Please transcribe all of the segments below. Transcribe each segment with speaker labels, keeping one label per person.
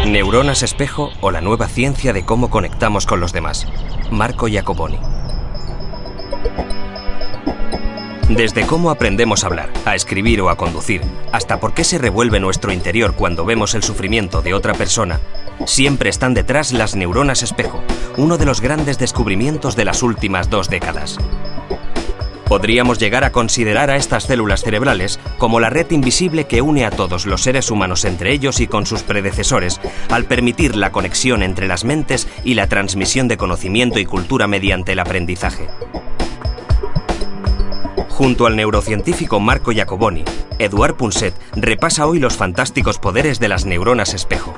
Speaker 1: Neuronas espejo o la nueva ciencia de cómo conectamos con los demás. Marco Iacoboni. Desde cómo aprendemos a hablar, a escribir o a conducir, hasta por qué se revuelve nuestro interior cuando vemos el sufrimiento de otra persona, siempre están detrás las neuronas espejo, uno de los grandes descubrimientos de las últimas 2 décadas. Podríamos llegar a considerar a estas células cerebrales como la red invisible que une a todos los seres humanos entre ellos y con sus predecesores, al permitir la conexión entre las mentes y la transmisión de conocimiento y cultura mediante el aprendizaje. Junto al neurocientífico Marco Iacoboni, Eduard Punset repasa hoy los fantásticos poderes de las neuronas espejo.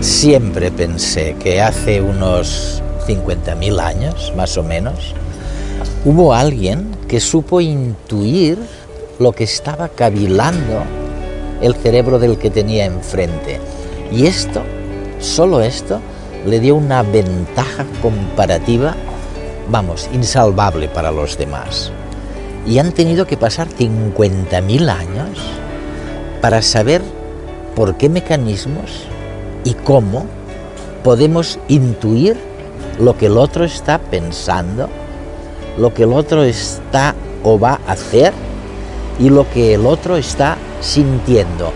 Speaker 2: Siempre pensé que hace unos 50.000 años, más o menos, hubo alguien que supo intuir lo que estaba cavilando el cerebro del que tenía enfrente. Y esto, solo esto, le dio una ventaja comparativa, vamos, insalvable para los demás. Y han tenido que pasar 50.000 años para saber por qué mecanismos y cómo podemos intuir lo que el otro está pensando, lo que el otro está o va a hacer y lo que el otro está sintiendo.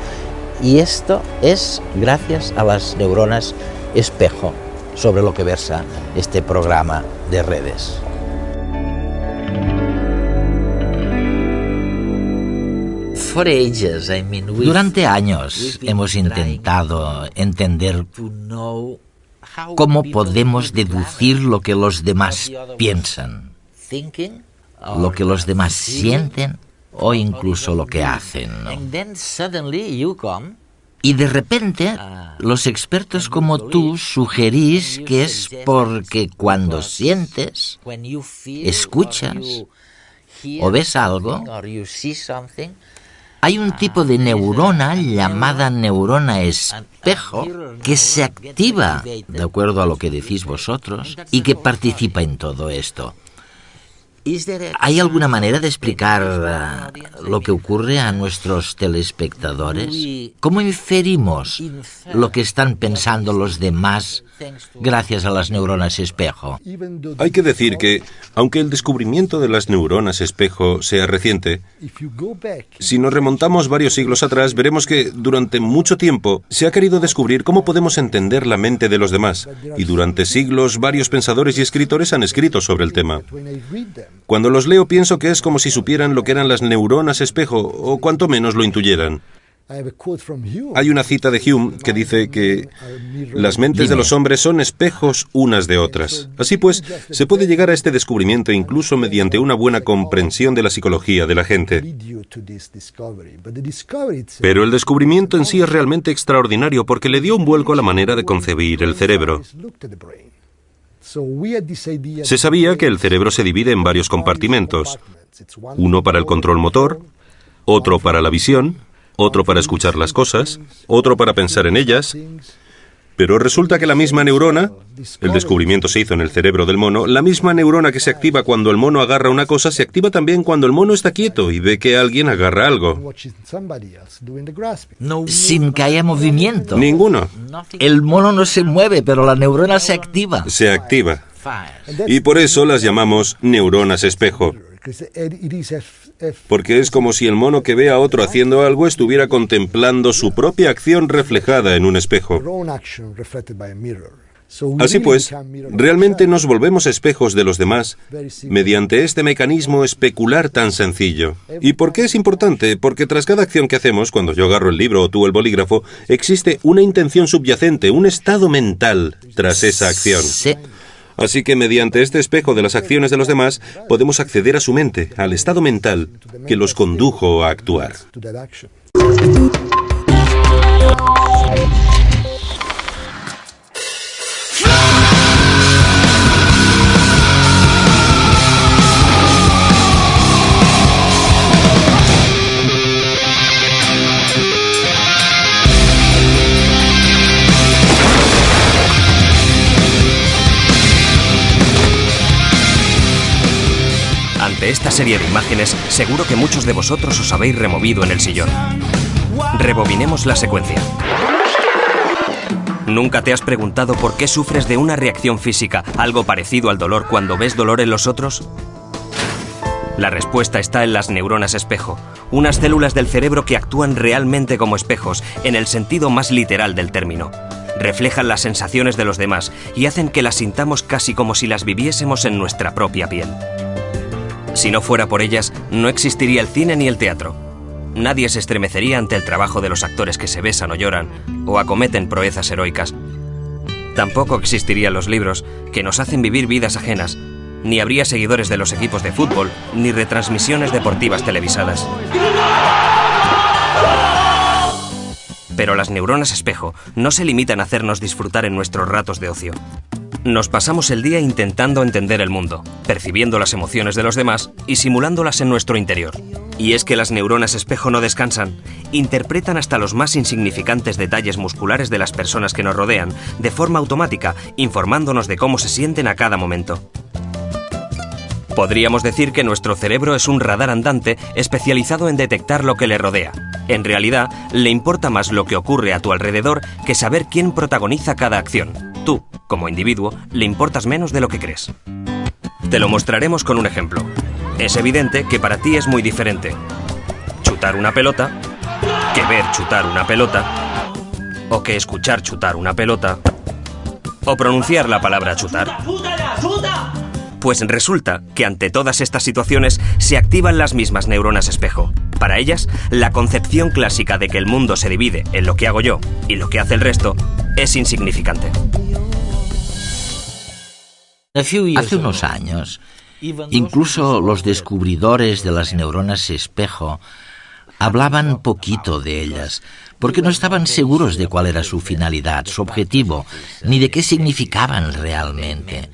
Speaker 2: Y esto es gracias a las neuronas espejo, sobre lo que versa este programa de redes. Durante años hemos intentado entender cómo podemos deducir lo que los demás piensan, lo que los demás sienten o incluso lo que hacen, ¿no? Y de repente los expertos como tú sugerís que es porque cuando sientes, escuchas o ves algo, hay un tipo de neurona llamada neurona espejo que se activa, de acuerdo a lo que decís vosotros, y que participa en todo esto. ¿Hay alguna manera de explicar lo que ocurre a nuestros telespectadores? ¿Cómo inferimos lo que están pensando los demás gracias a las neuronas espejo?
Speaker 3: Hay que decir que, aunque el descubrimiento de las neuronas espejo sea reciente, si nos remontamos varios siglos atrás, veremos que durante mucho tiempo se ha querido descubrir cómo podemos entender la mente de los demás, y durante siglos varios pensadores y escritores han escrito sobre el tema. Cuando los leo pienso que es como si supieran lo que eran las neuronas espejo, o cuanto menos lo intuyeran. Hay una cita de Hume que dice que las mentes de los hombres son espejos unas de otras. Así pues, se puede llegar a este descubrimiento incluso mediante una buena comprensión de la psicología de la gente. Pero el descubrimiento en sí es realmente extraordinario porque le dio un vuelco a la manera de concebir el cerebro. Se sabía que el cerebro se divide en varios compartimentos, uno para el control motor, otro para la visión, otro para escuchar las cosas, otro para pensar en ellas, pero resulta que la misma neurona, el descubrimiento se hizo en el cerebro del mono, la misma neurona que se activa cuando el mono agarra una cosa, se activa también cuando el mono está quieto y ve que alguien agarra algo.
Speaker 2: Sin que haya movimiento.
Speaker 3: Ninguno.
Speaker 2: El mono no se mueve, pero la neurona se activa.
Speaker 3: Se activa. Y por eso las llamamos neuronas espejo. Porque es como si el mono que ve a otro haciendo algo estuviera contemplando su propia acción reflejada en un espejo. Así pues, realmente nos volvemos espejos de los demás mediante este mecanismo especular tan sencillo. ¿Y por qué es importante? Porque tras cada acción que hacemos, cuando yo agarro el libro o tú el bolígrafo, existe una intención subyacente, un estado mental tras esa acción.
Speaker 2: Sí.
Speaker 3: Así que mediante este espejo de las acciones de los demás, podemos acceder a su mente, al estado mental que los condujo a actuar.
Speaker 1: Ante esta serie de imágenes, seguro que muchos de vosotros os habéis removido en el sillón. Rebobinemos la secuencia. ¿Nunca te has preguntado por qué sufres de una reacción física, algo parecido al dolor cuando ves dolor en los otros? La respuesta está en las neuronas espejo, unas células del cerebro que actúan realmente como espejos, en el sentido más literal del término. Reflejan las sensaciones de los demás y hacen que las sintamos casi como si las viviésemos en nuestra propia piel. Si no fuera por ellas, no existiría el cine ni el teatro. Nadie se estremecería ante el trabajo de los actores que se besan o lloran, o acometen proezas heroicas. Tampoco existirían los libros, que nos hacen vivir vidas ajenas, ni habría seguidores de los equipos de fútbol, ni retransmisiones deportivas televisadas. Pero las neuronas espejo no se limitan a hacernos disfrutar en nuestros ratos de ocio. Nos pasamos el día intentando entender el mundo, percibiendo las emociones de los demás y simulándolas en nuestro interior. Y es que las neuronas espejo no descansan, interpretan hasta los más insignificantes detalles musculares de las personas que nos rodean, de forma automática, informándonos de cómo se sienten a cada momento. Podríamos decir que nuestro cerebro es un radar andante especializado en detectar lo que le rodea. En realidad, le importa más lo que ocurre a tu alrededor que saber quién protagoniza cada acción. Tú, como individuo, le importas menos de lo que crees. Te lo mostraremos con un ejemplo. Es evidente que para ti es muy diferente chutar una pelota que ver chutar una pelota, o que escuchar chutar una pelota, o pronunciar la palabra chutar. Pues resulta que ante todas estas situaciones se activan las mismas neuronas espejo. Para ellas, la concepción clásica de que el mundo se divide en lo que hago yo y lo que hace el resto es insignificante.
Speaker 2: Hace unos años, incluso los descubridores de las neuronas espejo hablaban poquito de ellas, porque no estaban seguros de cuál era su finalidad, su objetivo, ni de qué significaban realmente.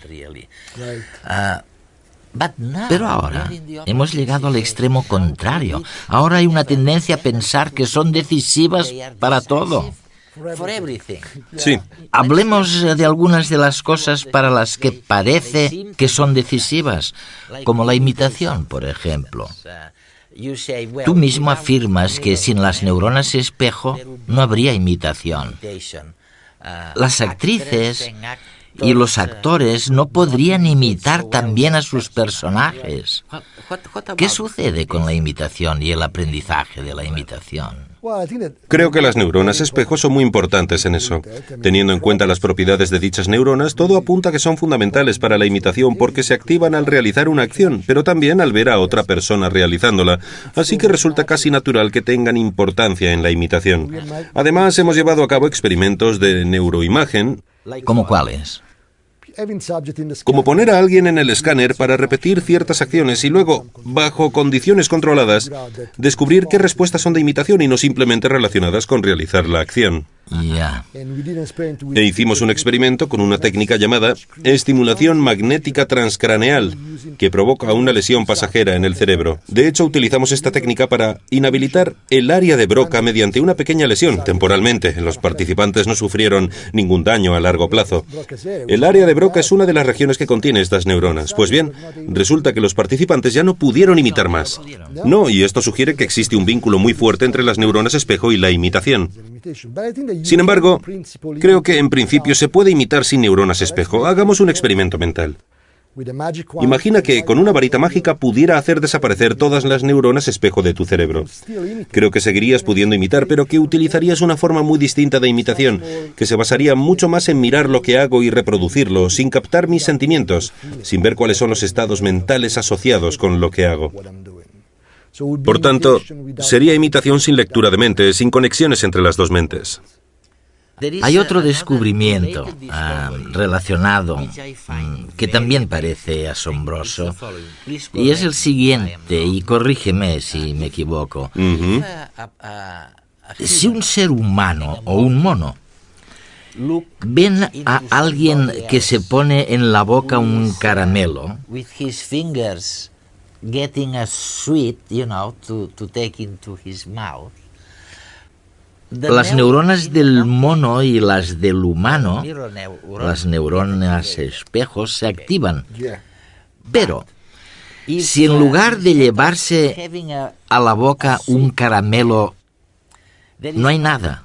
Speaker 2: Pero ahora hemos llegado al extremo contrario. Ahora hay una tendencia a pensar que son decisivas para todo.
Speaker 3: Sí.
Speaker 2: Hablemos de algunas de las cosas para las que parece que son decisivas, como la imitación, por ejemplo. Tú mismo afirmas que sin las neuronas espejo no habría imitación. Las actrices y los actores no podrían imitar tan bien a sus personajes. ¿Qué sucede con la imitación y el aprendizaje de la imitación?
Speaker 3: Creo que las neuronas espejo son muy importantes en eso. Teniendo en cuenta las propiedades de dichas neuronas, todo apunta a que son fundamentales para la imitación porque se activan al realizar una acción, pero también al ver a otra persona realizándola. Así que resulta casi natural que tengan importancia en la imitación. Además, hemos llevado a cabo experimentos de neuroimagen.
Speaker 2: ¿Cómo cuáles?
Speaker 3: Como poner a alguien en el escáner para repetir ciertas acciones y luego, bajo condiciones controladas, descubrir qué respuestas son de imitación y no simplemente relacionadas con realizar la acción.
Speaker 2: Ya.
Speaker 3: E hicimos un experimento con una técnica llamada estimulación magnética transcraneal, que provoca una lesión pasajera en el cerebro. De hecho, utilizamos esta técnica para inhabilitar el área de Broca mediante una pequeña lesión, temporalmente. Los participantes no sufrieron ningún daño a largo plazo. El área de Broca es una de las regiones que contiene estas neuronas. Pues bien, resulta que los participantes ya no pudieron imitar más. No, y esto sugiere que existe un vínculo muy fuerte entre las neuronas espejo y la imitación. Sin embargo, creo que en principio se puede imitar sin neuronas espejo. Hagamos un experimento mental. Imagina que con una varita mágica pudiera hacer desaparecer todas las neuronas espejo de tu cerebro. Creo que seguirías pudiendo imitar, pero que utilizarías una forma muy distinta de imitación, que se basaría mucho más en mirar lo que hago y reproducirlo, sin captar mis sentimientos, sin ver cuáles son los estados mentales asociados con lo que hago. Por tanto, sería imitación sin lectura de mente, sin conexiones entre las dos mentes.
Speaker 2: Hay otro descubrimiento relacionado que también parece asombroso, y es el siguiente, y corrígeme si me equivoco. Si un ser humano o un mono ven a alguien que se pone en la boca un caramelo, getting a sweet, to take into his mouth, las neuronas del mono y las del humano, las neuronas espejos, se activan. Pero si en lugar de llevarse a la boca un caramelo, no hay nada,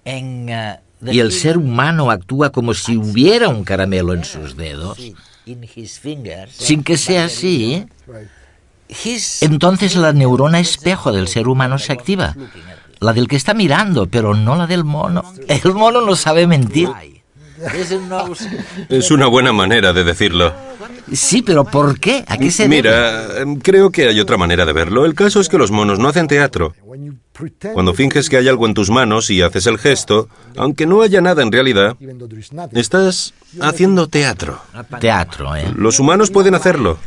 Speaker 2: y el ser humano actúa como si hubiera un caramelo en sus dedos, sin que sea así, entonces la neurona espejo del ser humano se activa. La del que está mirando, pero no la del mono. El mono no sabe mentir.
Speaker 3: Es una buena manera de decirlo.
Speaker 2: Sí, pero ¿por qué? ¿A qué se debe?
Speaker 3: Mira, creo que hay otra manera de verlo. El caso es que los monos no hacen teatro. Cuando finges que hay algo en tus manos y haces el gesto, aunque no haya nada en realidad, estás haciendo teatro.
Speaker 2: Teatro, ¿eh?
Speaker 3: Los humanos pueden hacerlo.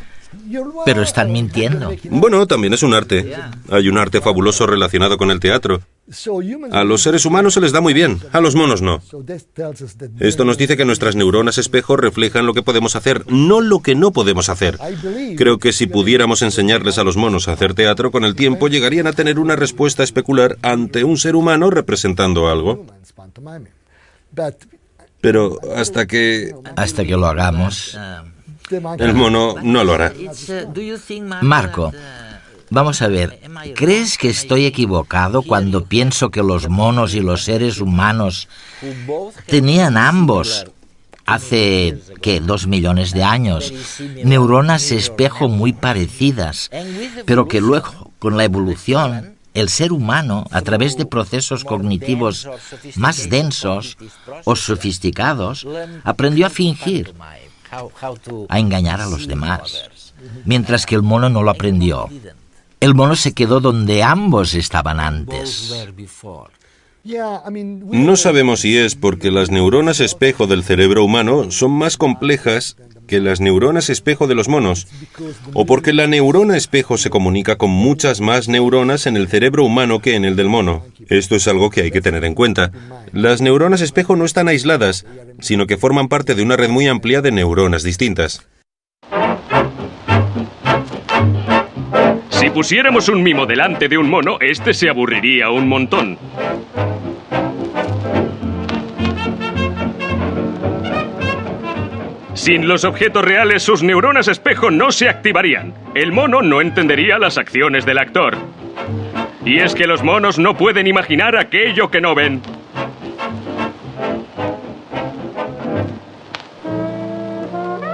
Speaker 2: Pero están mintiendo.
Speaker 3: Bueno, también es un arte. Hay un arte fabuloso relacionado con el teatro. A los seres humanos se les da muy bien, a los monos no. Esto nos dice que nuestras neuronas espejo reflejan lo que podemos hacer, no lo que no podemos hacer. Creo que si pudiéramos enseñarles a los monos a hacer teatro, con el tiempo llegarían a tener una respuesta especular ante un ser humano representando algo. Pero hasta que
Speaker 2: lo hagamos,
Speaker 3: el mono no lo hará.
Speaker 2: Marco, vamos a ver, ¿crees que estoy equivocado cuando pienso que los monos y los seres humanos tenían ambos, hace, 2 millones de años, neuronas espejo muy parecidas, pero que luego, con la evolución, el ser humano, a través de procesos cognitivos más densos o sofisticados, aprendió a fingir, a engañar a los demás, mientras que el mono no lo aprendió? El mono se quedó donde ambos estaban antes.
Speaker 3: No sabemos si es porque las neuronas espejo del cerebro humano son más complejas que las neuronas espejo de los monos, o porque la neurona espejo se comunica con muchas más neuronas en el cerebro humano que en el del mono. Esto es algo que hay que tener en cuenta. Las neuronas espejo no están aisladas, sino que forman parte de una red muy amplia de neuronas distintas.
Speaker 4: Si pusiéramos un mimo delante de un mono, este se aburriría un montón. Sin los objetos reales, sus neuronas espejo no se activarían. El mono no entendería las acciones del actor. Y es que los monos no pueden imaginar aquello que no ven.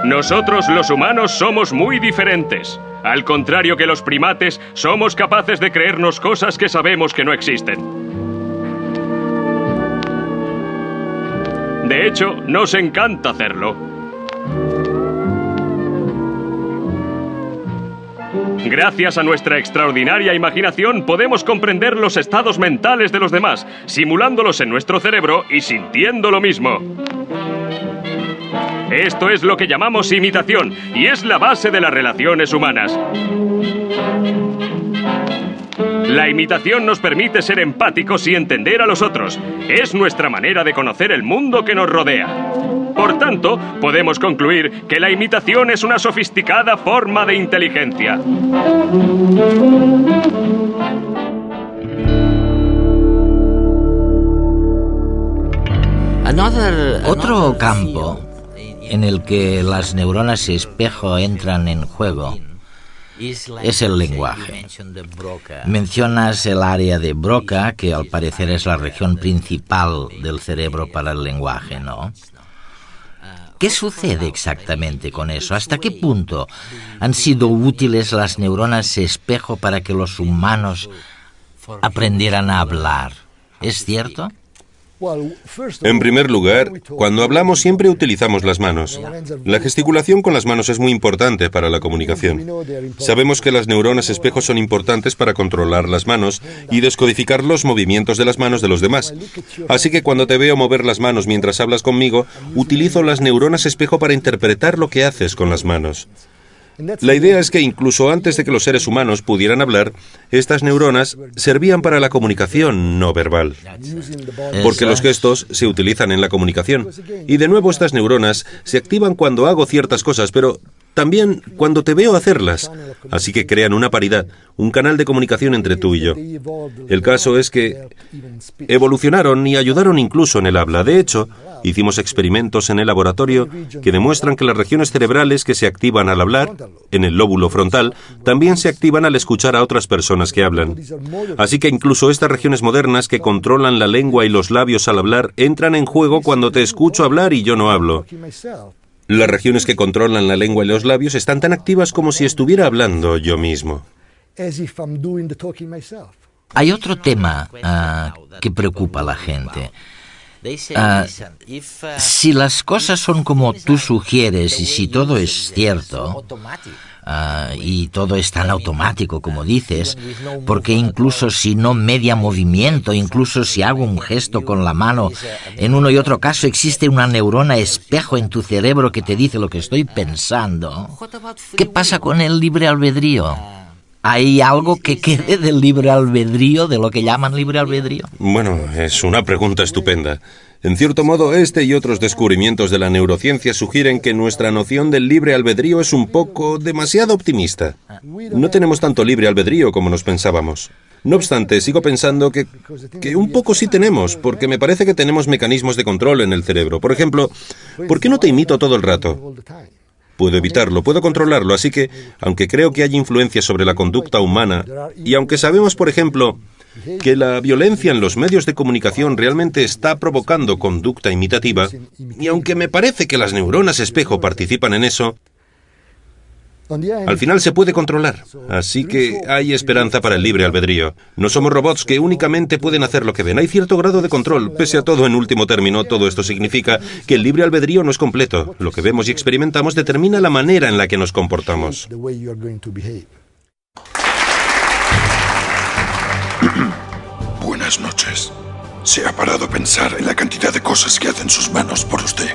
Speaker 4: Nosotros, los humanos, somos muy diferentes. Al contrario que los primates, somos capaces de creernos cosas que sabemos que no existen. De hecho, nos encanta hacerlo. Gracias a nuestra extraordinaria imaginación podemos comprender los estados mentales de los demás, simulándolos en nuestro cerebro y sintiendo lo mismo. Esto es lo que llamamos imitación y es la base de las relaciones humanas. La imitación nos permite ser empáticos y entender a los otros. Es nuestra manera de conocer el mundo que nos rodea. Por tanto, podemos concluir que la imitación es una sofisticada forma de inteligencia.
Speaker 2: Otro campo en el que las neuronas espejo entran en juego es el lenguaje. Mencionas el área de Broca, que al parecer es la región principal del cerebro para el lenguaje, ¿no? ¿Qué sucede exactamente con eso? ¿Hasta qué punto han sido útiles las neuronas espejo para que los humanos aprendieran a hablar? ¿Es cierto?
Speaker 3: En primer lugar, cuando hablamos siempre utilizamos las manos. La gesticulación con las manos es muy importante para la comunicación. Sabemos que las neuronas espejo son importantes para controlar las manos y descodificar los movimientos de las manos de los demás. Así que cuando te veo mover las manos mientras hablas conmigo, utilizo las neuronas espejo para interpretar lo que haces con las manos. La idea es que incluso antes de que los seres humanos pudieran hablar, estas neuronas servían para la comunicación no verbal. Porque los gestos se utilizan en la comunicación. Y de nuevo estas neuronas se activan cuando hago ciertas cosas, pero también cuando te veo hacerlas. Así que crean una paridad, un canal de comunicación entre tú y yo. El caso es que evolucionaron y ayudaron incluso en el habla. De hecho, hicimos experimentos en el laboratorio que demuestran que las regiones cerebrales que se activan al hablar, en el lóbulo frontal, también se activan al escuchar a otras personas que hablan. Así que incluso estas regiones modernas que controlan la lengua y los labios al hablar entran en juego cuando te escucho hablar y yo no hablo. Las regiones que controlan la lengua y los labios están tan activas como si estuviera hablando yo mismo.
Speaker 2: Hay otro tema que preocupa a la gente. Si las cosas son como tú sugieres y si todo es cierto, y todo es tan automático como dices, porque incluso si no media movimiento, incluso si hago un gesto con la mano, en uno y otro caso existe una neurona espejo en tu cerebro que te dice lo que estoy pensando. ¿Qué pasa con el libre albedrío? ¿Hay algo que quede del libre albedrío, de lo que llaman libre albedrío?
Speaker 3: Bueno, es una pregunta estupenda. En cierto modo, este y otros descubrimientos de la neurociencia sugieren que nuestra noción del libre albedrío es un poco demasiado optimista. No tenemos tanto libre albedrío como nos pensábamos. No obstante, sigo pensando que un poco sí tenemos, porque me parece que tenemos mecanismos de control en el cerebro. Por ejemplo, ¿por qué no te imito todo el rato? Puedo evitarlo, puedo controlarlo, así que, aunque creo que hay influencia sobre la conducta humana, y aunque sabemos, por ejemplo, que la violencia en los medios de comunicación realmente está provocando conducta imitativa, y aunque me parece que las neuronas espejo participan en eso, al final se puede controlar. Así que hay esperanza para el libre albedrío. No somos robots que únicamente pueden hacer lo que ven. Hay cierto grado de control. Pese a todo, en último término, todo esto significa que el libre albedrío no es completo. Lo que vemos y experimentamos determina la manera en la que nos comportamos.
Speaker 5: Buenas noches. ¿Se ha parado a pensar en la cantidad de cosas que hacen sus manos por usted?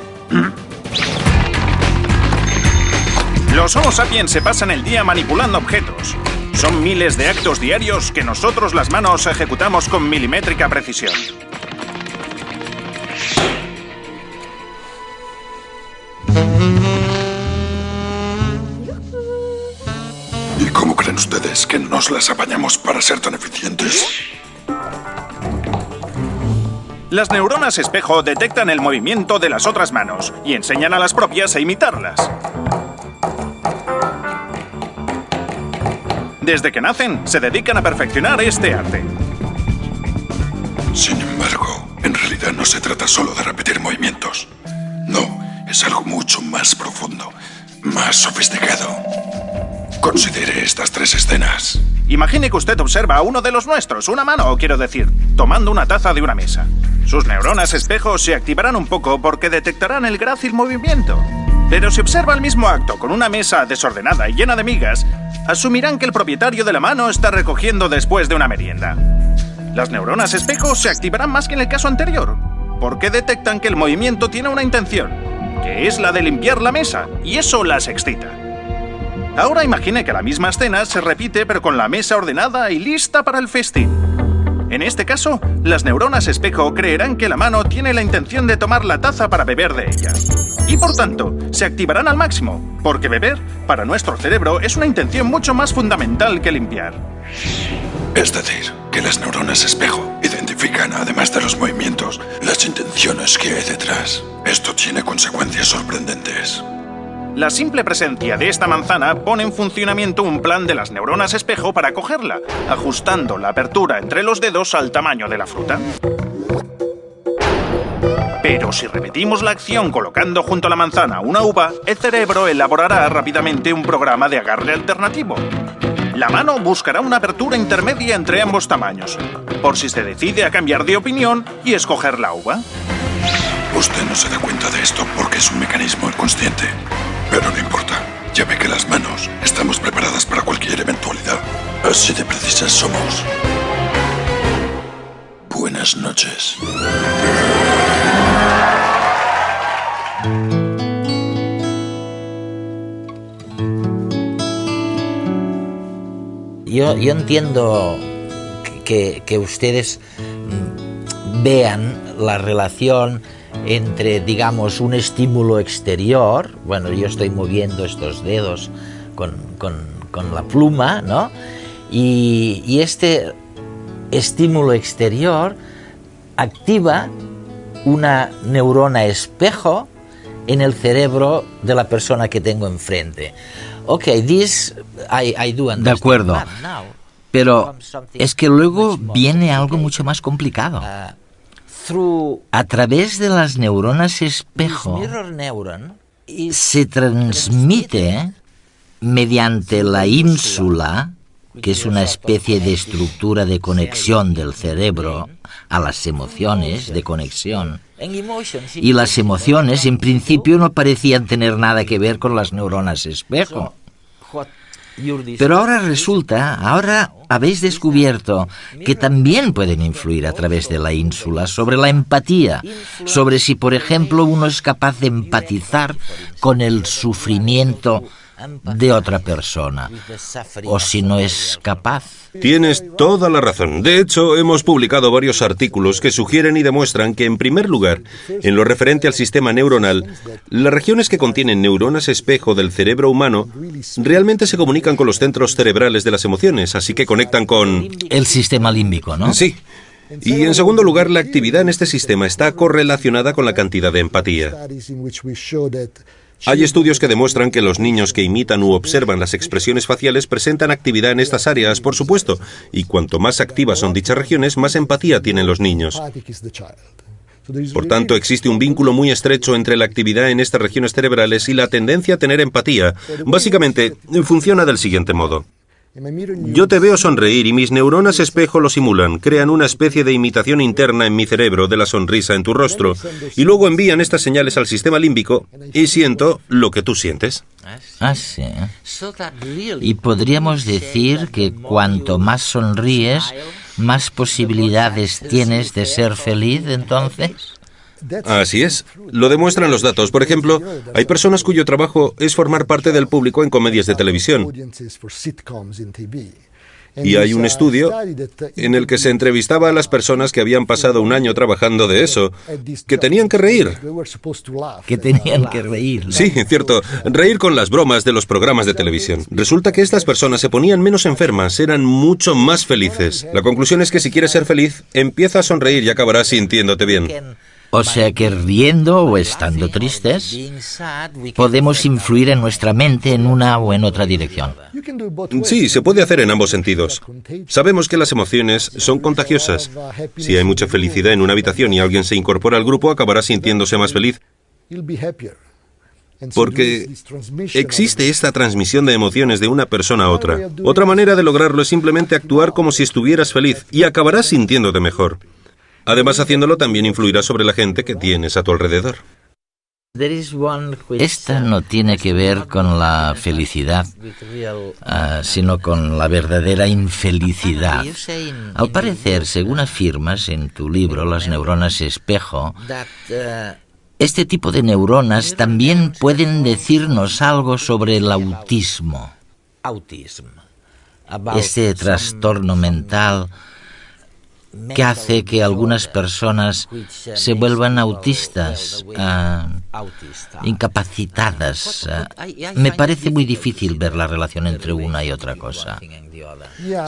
Speaker 6: Los Homo sapiens se pasan el día manipulando objetos. Son miles de actos diarios que nosotros las manos ejecutamos con milimétrica precisión.
Speaker 5: ¿Y cómo creen ustedes que nos las apañamos para ser tan eficientes?
Speaker 6: Las neuronas espejo detectan el movimiento de las otras manos y enseñan a las propias a imitarlas. Desde que nacen, se dedican a perfeccionar este arte.
Speaker 5: Sin embargo, en realidad no se trata solo de repetir movimientos. No, es algo mucho más profundo, más sofisticado. Considere estas tres escenas.
Speaker 6: Imagine que usted observa a uno de los nuestros, una mano, quiero decir, tomando una taza de una mesa. Sus neuronas espejo se activarán un poco porque detectarán el grácil movimiento. Pero si observa el mismo acto con una mesa desordenada y llena de migas, asumirán que el propietario de la mano está recogiendo después de una merienda. Las neuronas espejo se activarán más que en el caso anterior, porque detectan que el movimiento tiene una intención, que es la de limpiar la mesa, y eso las excita. Ahora imagine que la misma escena se repite pero con la mesa ordenada y lista para el festín. En este caso, las neuronas espejo creerán que la mano tiene la intención de tomar la taza para beber de ella. Y por tanto, se activarán al máximo, porque beber, para nuestro cerebro, es una intención mucho más fundamental que limpiar.
Speaker 5: Es decir, que las neuronas espejo identifican, además de los movimientos, las intenciones que hay detrás. Esto tiene consecuencias sorprendentes.
Speaker 6: La simple presencia de esta manzana pone en funcionamiento un plan de las neuronas espejo para cogerla, ajustando la apertura entre los dedos al tamaño de la fruta. Pero si repetimos la acción colocando junto a la manzana una uva, el cerebro elaborará rápidamente un programa de agarre alternativo. La mano buscará una abertura intermedia entre ambos tamaños, por si se decide a cambiar de opinión y escoger la uva.
Speaker 5: Usted no se da cuenta de esto porque es un mecanismo inconsciente. Pero no importa. Ya ve que las manos estamos preparadas para cualquier eventualidad. Así de precisas somos. Buenas noches.
Speaker 2: Yo entiendo que ustedes vean la relación entre, digamos, un estímulo exterior. Bueno, yo estoy moviendo estos dedos con la pluma, ¿no? Y este estímulo exterior activa una neurona espejo en el cerebro de la persona que tengo enfrente. Okay, I do understand.
Speaker 7: De acuerdo, pero es que luego viene algo mucho más complicado. A través de las neuronas espejo se transmite mediante la ínsula, que es una especie de estructura de conexión del cerebro a las emociones, de conexión. Y las emociones, en principio, no parecían tener nada que ver con las neuronas espejo. Pero ahora habéis descubierto que también pueden influir a través de la ínsula sobre la empatía, sobre si, por ejemplo, uno es capaz de empatizar con el sufrimiento de otra persona, o si no es capaz.
Speaker 3: Tienes toda la razón. De hecho, hemos publicado varios artículos que sugieren y demuestran que, en primer lugar, en lo referente al sistema neuronal, las regiones que contienen neuronas espejo del cerebro humano realmente se comunican con los centros cerebrales de las emociones, así que conectan con...
Speaker 7: El sistema límbico, ¿no?
Speaker 3: Sí. Y en segundo lugar, la actividad en este sistema está correlacionada con la cantidad de empatía. Hay estudios que demuestran que los niños que imitan u observan las expresiones faciales presentan actividad en estas áreas, por supuesto, y cuanto más activas son dichas regiones, más empatía tienen los niños. Por tanto, existe un vínculo muy estrecho entre la actividad en estas regiones cerebrales y la tendencia a tener empatía. Básicamente, funciona del siguiente modo. Yo te veo sonreír y mis neuronas espejo lo simulan, crean una especie de imitación interna en mi cerebro de la sonrisa en tu rostro, y luego envían estas señales al sistema límbico y siento lo que tú sientes.
Speaker 7: Ah, sí. Y podríamos decir que cuanto más sonríes, más posibilidades tienes de ser feliz, entonces.
Speaker 3: Así es. Lo demuestran los datos. Por ejemplo, hay personas cuyo trabajo es formar parte del público en comedias de televisión. Y hay un estudio en el que se entrevistaba a las personas que habían pasado un año trabajando de eso, que tenían que reír.
Speaker 7: Que tenían que reír.
Speaker 3: Sí, cierto. Reír con las bromas de los programas de televisión. Resulta que estas personas se ponían menos enfermas, eran mucho más felices. La conclusión es que si quieres ser feliz, empieza a sonreír y acabarás sintiéndote bien.
Speaker 7: O sea que riendo o estando tristes, podemos influir en nuestra mente en una o en otra dirección.
Speaker 3: Sí, se puede hacer en ambos sentidos. Sabemos que las emociones son contagiosas. Si hay mucha felicidad en una habitación y alguien se incorpora al grupo, acabará sintiéndose más feliz. Porque existe esta transmisión de emociones de una persona a otra. Otra manera de lograrlo es simplemente actuar como si estuvieras feliz y acabarás sintiéndote mejor. Además, haciéndolo también influirá sobre la gente que tienes a tu alrededor.
Speaker 7: Esta no tiene que ver con la felicidad, sino con la verdadera infelicidad. Al parecer, según afirmas en tu libro, Las neuronas espejo, este tipo de neuronas también pueden decirnos algo sobre el autismo. Este trastorno mental que hace que algunas personas se vuelvan autistas, incapacitadas. Me parece muy difícil ver la relación entre una y otra cosa.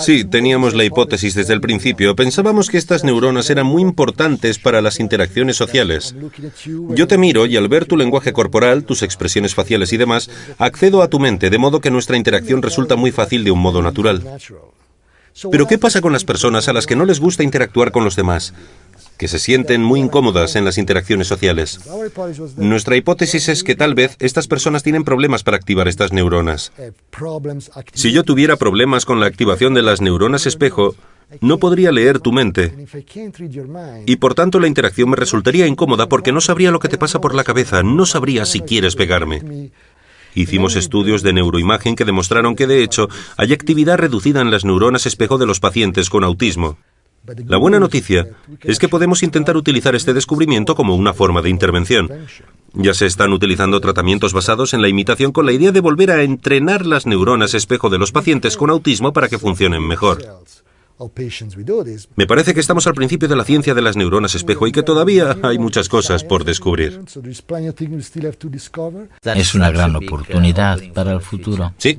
Speaker 3: Sí, teníamos la hipótesis desde el principio. Pensábamos que estas neuronas eran muy importantes para las interacciones sociales. Yo te miro y al ver tu lenguaje corporal, tus expresiones faciales y demás, accedo a tu mente, de modo que nuestra interacción resulta muy fácil de un modo natural. Pero ¿qué pasa con las personas a las que no les gusta interactuar con los demás? que se sienten muy incómodas en las interacciones sociales. Nuestra hipótesis es que tal vez estas personas tienen problemas para activar estas neuronas. Si yo tuviera problemas con la activación de las neuronas espejo, no podría leer tu mente. Y por tanto la interacción me resultaría incómoda porque no sabría lo que te pasa por la cabeza, no sabría si quieres pegarme. Hicimos estudios de neuroimagen que demostraron que, de hecho, hay actividad reducida en las neuronas espejo de los pacientes con autismo. La buena noticia es que podemos intentar utilizar este descubrimiento como una forma de intervención. Ya se están utilizando tratamientos basados en la imitación con la idea de volver a entrenar las neuronas espejo de los pacientes con autismo para que funcionen mejor. Me parece que estamos al principio de la ciencia de las neuronas espejo y que todavía hay muchas cosas por descubrir.
Speaker 7: Es una gran oportunidad para el futuro.
Speaker 3: Sí.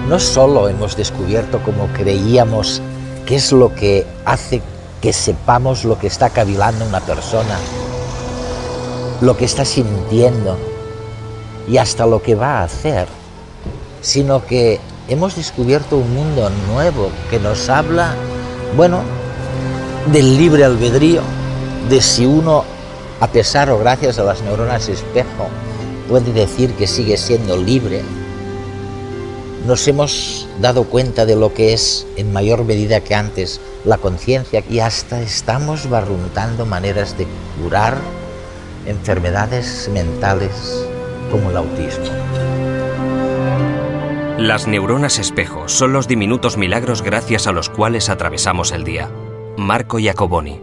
Speaker 2: No solo hemos descubierto, como creíamos, qué es lo que hace que sepamos lo que está cavilando una persona, lo que está sintiendo y hasta lo que va a hacer, sino que hemos descubierto un mundo nuevo que nos habla, bueno, del libre albedrío, de si uno, a pesar o gracias a las neuronas espejo, puede decir que sigue siendo libre. Nos hemos dado cuenta de lo que es, en mayor medida que antes, la conciencia y hasta estamos barruntando maneras de curar enfermedades mentales como el autismo.
Speaker 1: Las neuronas espejo son los diminutos milagros gracias a los cuales atravesamos el día. Marco Iacoboni.